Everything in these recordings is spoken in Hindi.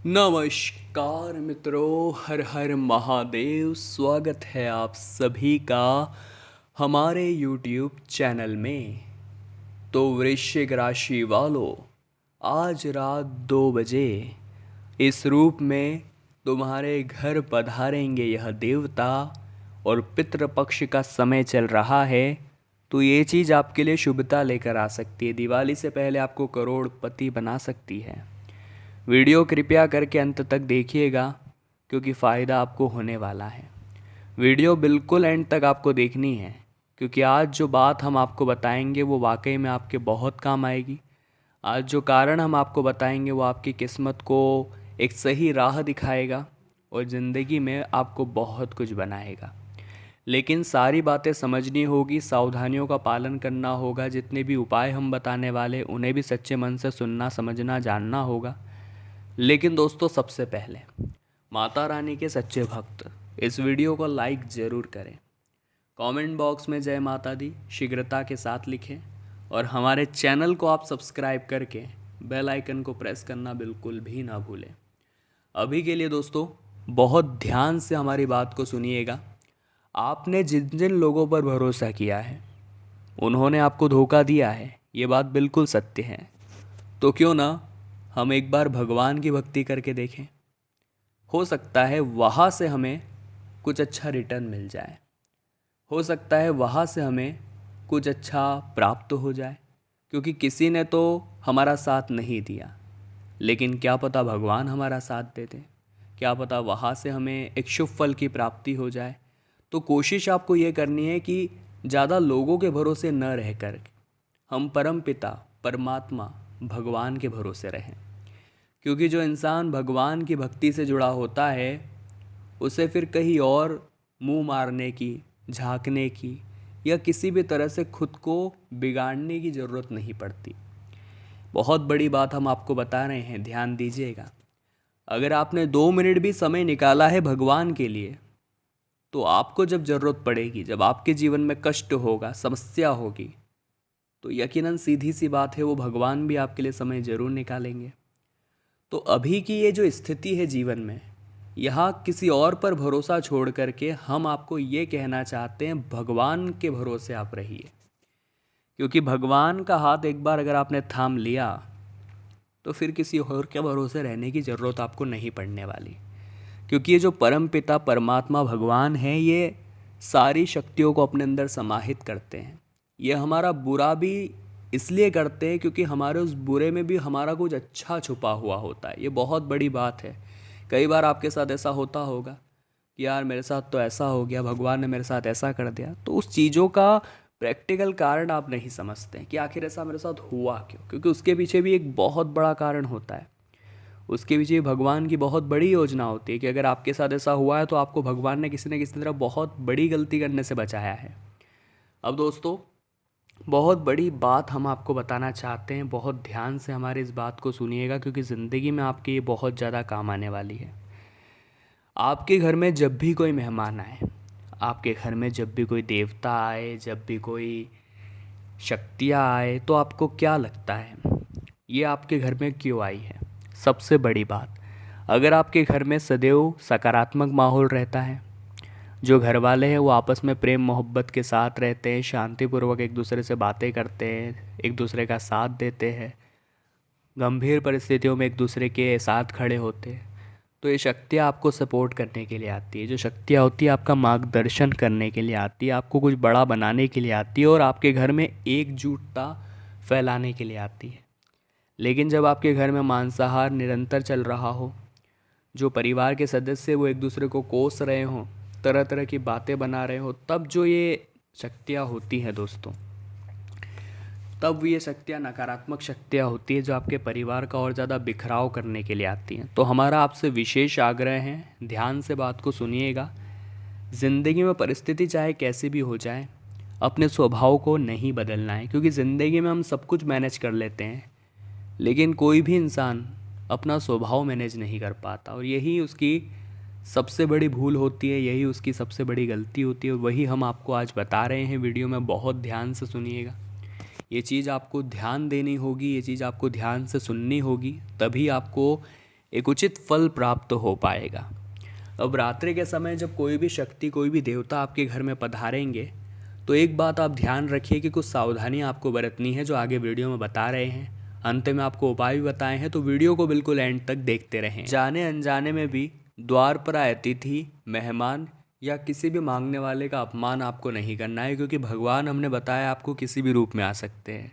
नमस्कार मित्रों, हर हर महादेव। स्वागत है आप सभी का हमारे YouTube चैनल में। तो वृश्चिक राशि वालों, आज रात 2 बजे इस रूप में तुम्हारे घर पधारेंगे यह देवता, और पितृपक्ष का समय चल रहा है। तो ये चीज़ आपके लिए शुभता लेकर आ सकती है, दिवाली से पहले आपको करोड़पति बना सकती है। वीडियो कृपया करके अंत तक देखिएगा, क्योंकि फ़ायदा आपको होने वाला है। वीडियो बिल्कुल एंड तक आपको देखनी है, क्योंकि आज जो बात हम आपको बताएंगे वो वाकई में आपके बहुत काम आएगी। आज जो कारण हम आपको बताएंगे वो आपकी किस्मत को एक सही राह दिखाएगा और ज़िंदगी में आपको बहुत कुछ बनाएगा। लेकिन सारी बातें समझनी होगी, सावधानियों का पालन करना होगा। जितने भी उपाय हम बताने वाले उन्हें भी सच्चे मन से सुनना, समझना, जानना होगा। लेकिन दोस्तों, सबसे पहले माता रानी के सच्चे भक्त इस वीडियो को लाइक ज़रूर करें, कमेंट बॉक्स में जय माता दी शीघ्रता के साथ लिखें, और हमारे चैनल को आप सब्सक्राइब करके बेल आइकन को प्रेस करना बिल्कुल भी ना भूलें। अभी के लिए दोस्तों बहुत ध्यान से हमारी बात को सुनिएगा। आपने जिन जिन लोगों पर भरोसा किया है उन्होंने आपको धोखा दिया है, ये बात बिल्कुल सत्य है। तो क्यों ना हम एक बार भगवान की भक्ति करके देखें, हो सकता है वहाँ से हमें कुछ अच्छा रिटर्न मिल जाए, हो सकता है वहाँ से हमें कुछ अच्छा प्राप्त हो जाए। क्योंकि किसी ने तो हमारा साथ नहीं दिया, लेकिन क्या पता भगवान हमारा साथ दे दें, क्या पता वहाँ से हमें एक शुभ फल की प्राप्ति हो जाए। तो कोशिश आपको ये करनी है कि ज़्यादा लोगों के भरोसे न रह कर हम परम पिता परमात्मा भगवान के भरोसे रहें। क्योंकि जो इंसान भगवान की भक्ति से जुड़ा होता है उसे फिर कहीं और मुंह मारने की, झांकने की या किसी भी तरह से खुद को बिगाड़ने की ज़रूरत नहीं पड़ती। बहुत बड़ी बात हम आपको बता रहे हैं, ध्यान दीजिएगा। अगर आपने 2 मिनट भी समय निकाला है भगवान के लिए, तो आपको जब ज़रूरत पड़ेगी, जब आपके जीवन में कष्ट होगा, समस्या होगी, तो यकीनन सीधी सी बात है वो भगवान भी आपके लिए समय ज़रूर निकालेंगे। तो अभी की ये जो स्थिति है जीवन में, यहाँ किसी और पर भरोसा छोड़ करके हम आपको ये कहना चाहते हैं, भगवान के भरोसे आप रहिए। क्योंकि भगवान का हाथ एक बार अगर आपने थाम लिया तो फिर किसी और के भरोसे रहने की ज़रूरत आपको नहीं पड़ने वाली। क्योंकि ये जो परम पिता परमात्मा भगवान है, ये सारी शक्तियों को अपने अंदर समाहित करते हैं। ये हमारा बुरा भी इसलिए करते हैं क्योंकि हमारे उस बुरे में भी हमारा कुछ अच्छा छुपा हुआ होता है। ये बहुत बड़ी बात है। कई बार आपके साथ ऐसा होता होगा कि यार मेरे साथ तो ऐसा हो गया, भगवान ने मेरे साथ ऐसा कर दिया। तो उस चीज़ों का प्रैक्टिकल कारण आप नहीं समझते कि आखिर ऐसा मेरे साथ हुआ क्यों, क्योंकि उसके पीछे भी एक बहुत बड़ा कारण होता है। उसके पीछे भगवान की बहुत बड़ी योजना होती है कि अगर आपके साथ ऐसा हुआ है तो आपको भगवान ने किसी न किसी तरह बहुत बड़ी गलती करने से बचाया है। अब दोस्तों, बहुत बड़ी बात हम आपको बताना चाहते हैं, बहुत ध्यान से हमारे इस बात को सुनिएगा, क्योंकि ज़िंदगी में आपके ये बहुत ज़्यादा काम आने वाली है। आपके घर में जब भी कोई मेहमान आए, आपके घर में जब भी कोई देवता आए, जब भी कोई शक्तियाँ आए, तो आपको क्या लगता है ये आपके घर में क्यों आई है? सबसे बड़ी बात, अगर आपके घर में सदैव सकारात्मक माहौल रहता है, जो घर वाले हैं वो आपस में प्रेम मोहब्बत के साथ रहते हैं, शांतिपूर्वक एक दूसरे से बातें करते हैं, एक दूसरे का साथ देते हैं, गंभीर परिस्थितियों में एक दूसरे के साथ खड़े होते हैं, तो ये शक्तियाँ आपको सपोर्ट करने के लिए आती है। जो शक्तियाँ होती है आपका मार्गदर्शन करने के लिए आती है, आपको कुछ बड़ा बनाने के लिए आती है, और आपके घर में एकजुटता फैलाने के लिए आती है। लेकिन जब आपके घर में मांसाहार निरंतर चल रहा हो, जो परिवार के सदस्य वो एक दूसरे को कोस रहे हों, तरह तरह की बातें बना रहे हो, तब जो ये शक्तियाँ होती हैं दोस्तों, तब ये शक्तियाँ नकारात्मक शक्तियाँ होती है जो आपके परिवार का और ज़्यादा बिखराव करने के लिए आती हैं। तो हमारा आपसे विशेष आग्रह है, ध्यान से बात को सुनिएगा। ज़िंदगी में परिस्थिति चाहे कैसी भी हो जाए, अपने स्वभाव को नहीं बदलना है। क्योंकि ज़िंदगी में हम सब कुछ मैनेज कर लेते हैं, लेकिन कोई भी इंसान अपना स्वभाव मैनेज नहीं कर पाता, और यही उसकी सबसे बड़ी भूल होती है, यही उसकी सबसे बड़ी गलती होती है। वही हम आपको आज बता रहे हैं वीडियो में, बहुत ध्यान से सुनिएगा। ये चीज़ आपको ध्यान देनी होगी, ये चीज़ आपको ध्यान से सुननी होगी, तभी आपको एक उचित फल प्राप्त हो पाएगा। अब रात्रि के समय जब कोई भी शक्ति, कोई भी देवता आपके घर में पधारेंगे, तो एक बात आप ध्यान रखिए कि कुछ सावधानियां आपको बरतनी है, जो आगे वीडियो में बता रहे हैं। अंत में आपको उपाय भी बताए हैं, तो वीडियो को बिल्कुल एंड तक देखते रहें। जाने अनजाने में भी द्वार पर आए अतिथि, मेहमान या किसी भी मांगने वाले का अपमान आपको नहीं करना है, क्योंकि भगवान हमने बताया आपको किसी भी रूप में आ सकते हैं।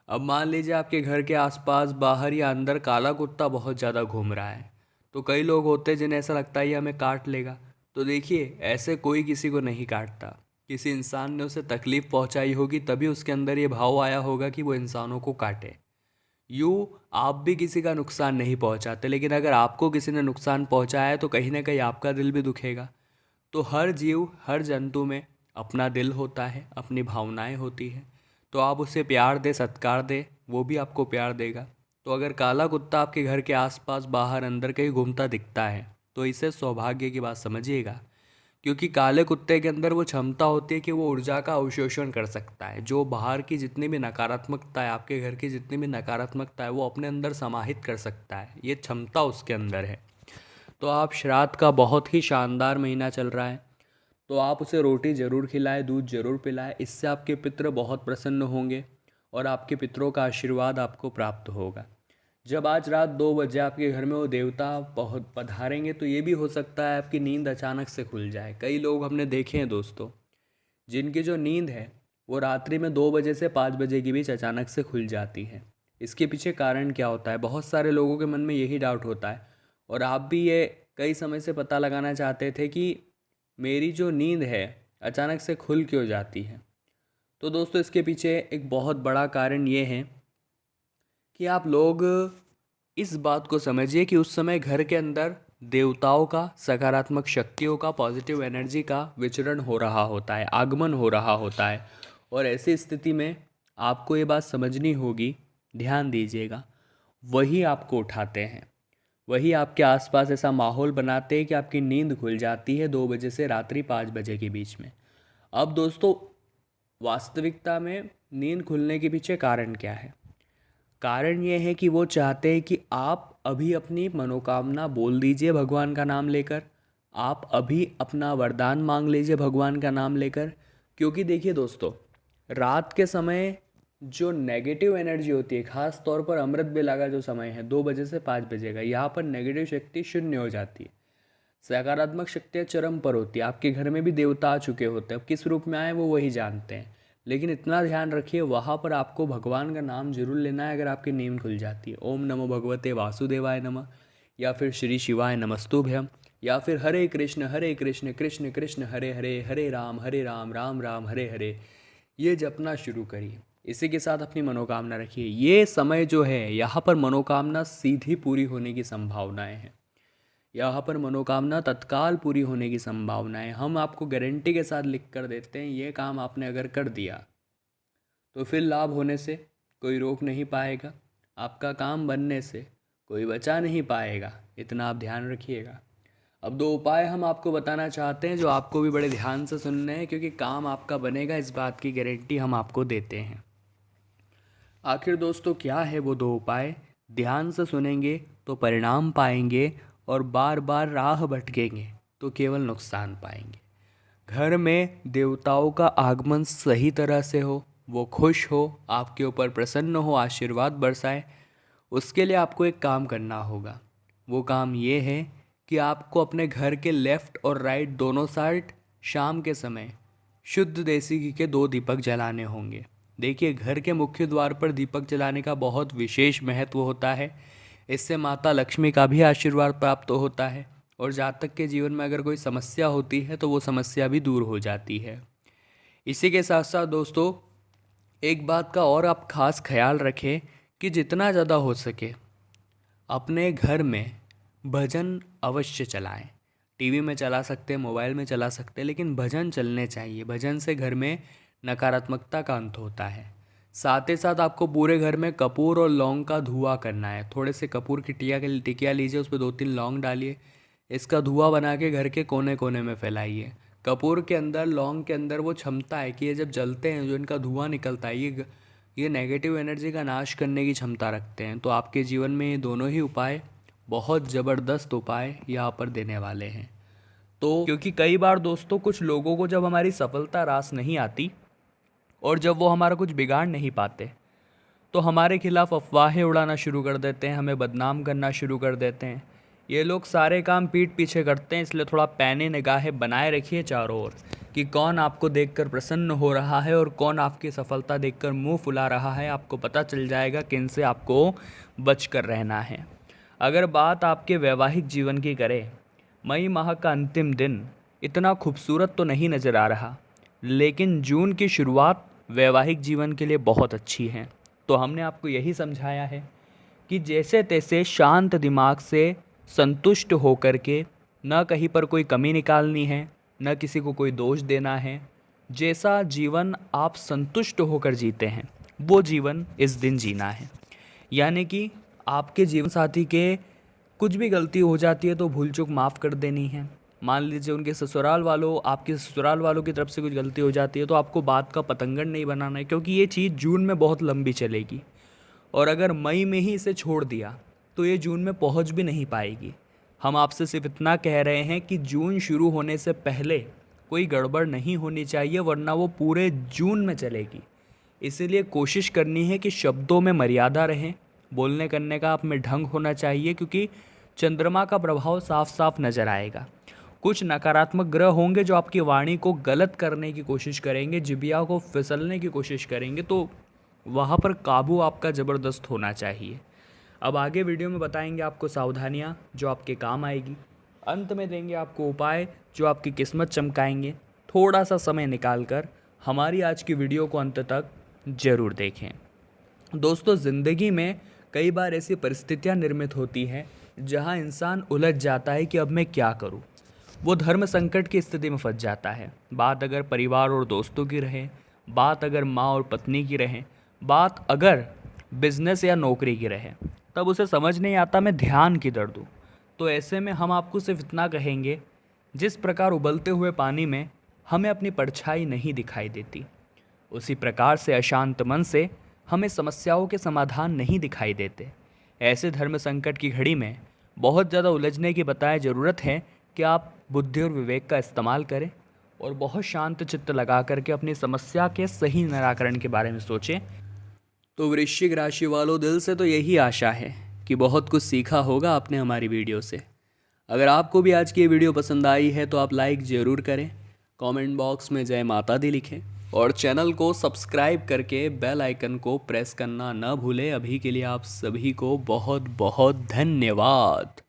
अब मान लीजिए आपके घर के आसपास, बाहर या अंदर काला कुत्ता बहुत ज़्यादा घूम रहा है, तो कई लोग होते हैं जिन्हें ऐसा लगता है ये हमें काट लेगा। तो देखिए, ऐसे कोई किसी को नहीं काटता। किसी इंसान ने उसे तकलीफ़ पहुंचाई होगी, तभी उसके अंदर ये भाव आया होगा कि वो इंसानों को काटे। यूँ आप भी किसी का नुकसान नहीं पहुंचाते, लेकिन अगर आपको किसी ने नुकसान पहुंचाया है तो कहीं ना कहीं आपका दिल भी दुखेगा। तो हर जीव, हर जंतु में अपना दिल होता है, अपनी भावनाएं होती हैं। तो आप उसे प्यार दे, सत्कार दे, वो भी आपको प्यार देगा। तो अगर काला कुत्ता आपके घर के आसपास, बाहर, अंदर कहीं घूमता दिखता है, तो इसे सौभाग्य की बात समझिएगा, क्योंकि काले कुत्ते के अंदर वो क्षमता होती है कि वो ऊर्जा का अवशोषण कर सकता है। जो बाहर की जितनी भी नकारात्मकता है, आपके घर की जितनी भी नकारात्मकता है, वो अपने अंदर समाहित कर सकता है। ये क्षमता उसके अंदर है। तो आप, श्राद्ध का बहुत ही शानदार महीना चल रहा है, तो आप उसे रोटी ज़रूर खिलाएं, दूध ज़रूर पिलाएं। इससे आपके पितृ बहुत प्रसन्न होंगे और आपके पितरों का आशीर्वाद आपको प्राप्त होगा। जब आज रात 2 बजे आपके घर में वो देवता बहुत पधारेंगे, तो ये भी हो सकता है आपकी नींद अचानक से खुल जाए। कई लोग हमने देखे हैं दोस्तों, जिनकी जो नींद है वो रात्रि में 2 बजे से 5 बजे के बीच अचानक से खुल जाती है। इसके पीछे कारण क्या होता है? बहुत सारे लोगों के मन में यही डाउट होता है, और आप भी ये कई समय से पता लगाना चाहते थे कि मेरी जो नींद है अचानक से खुल क्यों जाती है। तो दोस्तों, इसके पीछे एक बहुत बड़ा कारण ये है कि आप लोग इस बात को समझिए कि उस समय घर के अंदर देवताओं का, सकारात्मक शक्तियों का, पॉजिटिव एनर्जी का विचरण हो रहा होता है, आगमन हो रहा होता है। और ऐसी स्थिति में आपको ये बात समझनी होगी, ध्यान दीजिएगा, वही आपको उठाते हैं, वही आपके आसपास ऐसा माहौल बनाते हैं कि आपकी नींद खुल जाती है 2 बजे से रात्रि 5 बजे के बीच में। अब दोस्तों, वास्तविकता में नींद खुलने के पीछे कारण क्या है? कारण ये है कि वो चाहते हैं कि आप अभी अपनी मनोकामना बोल दीजिए भगवान का नाम लेकर, आप अभी अपना वरदान मांग लीजिए भगवान का नाम लेकर। क्योंकि देखिए दोस्तों, रात के समय जो नेगेटिव एनर्जी होती है, खास तौर पर अमृत बेला का जो समय है 2 बजे से 5 बजे का, यहाँ पर नेगेटिव शक्ति शून्य हो जाती है, सकारात्मक शक्तियाँ चरम पर होती है। आपके घर में भी देवता आ चुके होते हैं, अब किस रूप में आए वो वही जानते हैं। लेकिन इतना ध्यान रखिए, वहाँ पर आपको भगवान का नाम जरूर लेना है अगर आपकी नींद खुल जाती है। ओम नमो भगवते वासुदेवाय नमः, या फिर श्री शिवाय नमस्तुभ्यम, या फिर हरे कृष्ण कृष्ण कृष्ण हरे हरे, हरे राम राम राम हरे हरे, ये जपना शुरू करिए। इसी के साथ अपनी मनोकामना रखिए। ये समय जो है, यहाँ पर मनोकामना सीधी पूरी होने की संभावनाएं हैं, यहाँ पर मनोकामना तत्काल पूरी होने की संभावनाएं। हम आपको गारंटी के साथ लिख कर देते हैं, ये काम आपने अगर कर दिया तो फिर लाभ होने से कोई रोक नहीं पाएगा, आपका काम बनने से कोई बचा नहीं पाएगा। इतना आप ध्यान रखिएगा। अब 2 उपाय हम आपको बताना चाहते हैं, जो आपको भी बड़े ध्यान से सुनने हैं, क्योंकि काम आपका बनेगा, इस बात की गारंटी हम आपको देते हैं। आखिर दोस्तों, क्या है वो 2 उपाय? ध्यान से सुनेंगे तो परिणाम पाएंगे, और बार बार राह भटकेंगे तो केवल नुकसान पाएंगे। घर में देवताओं का आगमन सही तरह से हो, वो खुश हो, आपके ऊपर प्रसन्न हो, आशीर्वाद बरसाए, उसके लिए आपको एक काम करना होगा। वो काम ये है कि आपको अपने घर के लेफ़्ट और राइट दोनों साइड शाम के समय शुद्ध देसी घी के 2 दीपक जलाने होंगे। देखिए, घर के मुख्य द्वार पर दीपक जलाने का बहुत विशेष महत्व होता है। इससे माता लक्ष्मी का भी आशीर्वाद प्राप्त होता है, और जातक के जीवन में अगर कोई समस्या होती है तो वो समस्या भी दूर हो जाती है। इसी के साथ साथ दोस्तों, एक बात का और आप खास ख्याल रखें कि जितना ज़्यादा हो सके अपने घर में भजन अवश्य चलाएं। टीवी में चला सकते हैं, मोबाइल में चला सकते हैं, लेकिन भजन चलने चाहिए। भजन से घर में नकारात्मकता का अंत होता है। साथ ही साथ आपको पूरे घर में कपूर और लौंग का धुआं करना है। थोड़े से कपूर की टिकिया लीजिए, उस पर 2-3 लौंग डालिए, इसका धुआं बना के घर के कोने कोने में फैलाइए। कपूर के अंदर, लौंग के अंदर वो क्षमता है कि ये जब जलते हैं, जो इनका धुआं निकलता है, ये नेगेटिव एनर्जी का नाश करने की क्षमता रखते हैं। तो आपके जीवन में ये दोनों ही उपाय बहुत ज़बरदस्त उपाय यहाँ पर देने वाले हैं। तो क्योंकि कई बार दोस्तों कुछ लोगों को जब हमारी सफलता रास नहीं आती और जब वो हमारा कुछ बिगाड़ नहीं पाते तो हमारे खिलाफ अफवाहें उड़ाना शुरू कर देते हैं, हमें बदनाम करना शुरू कर देते हैं। ये लोग सारे काम पीठ पीछे करते हैं, इसलिए थोड़ा पैनी निगाहें बनाए रखिए चारों ओर कि कौन आपको देखकर प्रसन्न हो रहा है और कौन आपकी सफलता देखकर मुंह फुला रहा है। आपको पता चल जाएगा किन से आपको बच कर रहना है। अगर बात आपके वैवाहिक जीवन की करें, मई माह का अंतिम दिन इतना खूबसूरत तो नहीं नज़र आ रहा, लेकिन जून की शुरुआत वैवाहिक जीवन के लिए बहुत अच्छी है। तो हमने आपको यही समझाया है कि जैसे तैसे शांत दिमाग से संतुष्ट होकर के न कहीं पर कोई कमी निकालनी है, न किसी को कोई दोष देना है। जैसा जीवन आप संतुष्ट होकर जीते हैं वो जीवन इस दिन जीना है। यानी कि आपके जीवन साथी के कुछ भी गलती हो जाती है तो भूल चूक माफ़ कर देनी है। मान लीजिए उनके ससुराल वालों आपके ससुराल वालों की तरफ से कुछ गलती हो जाती है तो आपको बात का पतंगड़ नहीं बनाना है, क्योंकि ये चीज़ जून में बहुत लंबी चलेगी और अगर मई में ही इसे छोड़ दिया तो ये जून में पहुंच भी नहीं पाएगी। हम आपसे सिर्फ इतना कह रहे हैं कि जून शुरू होने से पहले कोई गड़बड़ नहीं होनी चाहिए, वरना वो पूरे जून में चलेगी। इसीलिए कोशिश करनी है कि शब्दों में मर्यादा रहें, बोलने करने का आप में ढंग होना चाहिए, क्योंकि चंद्रमा का प्रभाव साफ साफ नज़र आएगा। कुछ नकारात्मक ग्रह होंगे जो आपकी वाणी को गलत करने की कोशिश करेंगे, जिबिया को फिसलने की कोशिश करेंगे, तो वहाँ पर काबू आपका ज़बरदस्त होना चाहिए। अब आगे वीडियो में बताएंगे आपको सावधानियाँ जो आपके काम आएगी। अंत में देंगे आपको उपाय जो आपकी किस्मत चमकाएंगे। थोड़ा सा समय निकालकर हमारी आज की वीडियो को अंत तक ज़रूर देखें। दोस्तों, ज़िंदगी में कई बार ऐसी परिस्थितियाँ निर्मित होती हैं जहाँ इंसान उलझ जाता है कि अब मैं क्या करूँ। वो धर्म संकट की स्थिति में फंस जाता है। बात अगर परिवार और दोस्तों की रहे, बात अगर माँ और पत्नी की रहे, बात अगर बिजनेस या नौकरी की रहे, तब उसे समझ नहीं आता मैं ध्यान किधर दूँ। तो ऐसे में हम आपको सिर्फ इतना कहेंगे, जिस प्रकार उबलते हुए पानी में हमें अपनी परछाई नहीं दिखाई देती, उसी प्रकार से अशांत मन से हमें समस्याओं के समाधान नहीं दिखाई देते। ऐसे धर्म संकट की घड़ी में बहुत ज़्यादा उलझने की बताए ज़रूरत है कि आप बुद्धि और विवेक का इस्तेमाल करें और बहुत शांत चित्त लगा करके अपनी समस्या के सही निराकरण के बारे में सोचें। तो वृश्चिक राशि वालों, दिल से तो यही आशा है कि बहुत कुछ सीखा होगा आपने हमारी वीडियो से। अगर आपको भी आज की ये वीडियो पसंद आई है तो आप लाइक ज़रूर करें, कमेंट बॉक्स में जय माता दी लिखें और चैनल को सब्सक्राइब करके बेल आइकन को प्रेस करना न भूलें। अभी के लिए आप सभी को बहुत बहुत धन्यवाद।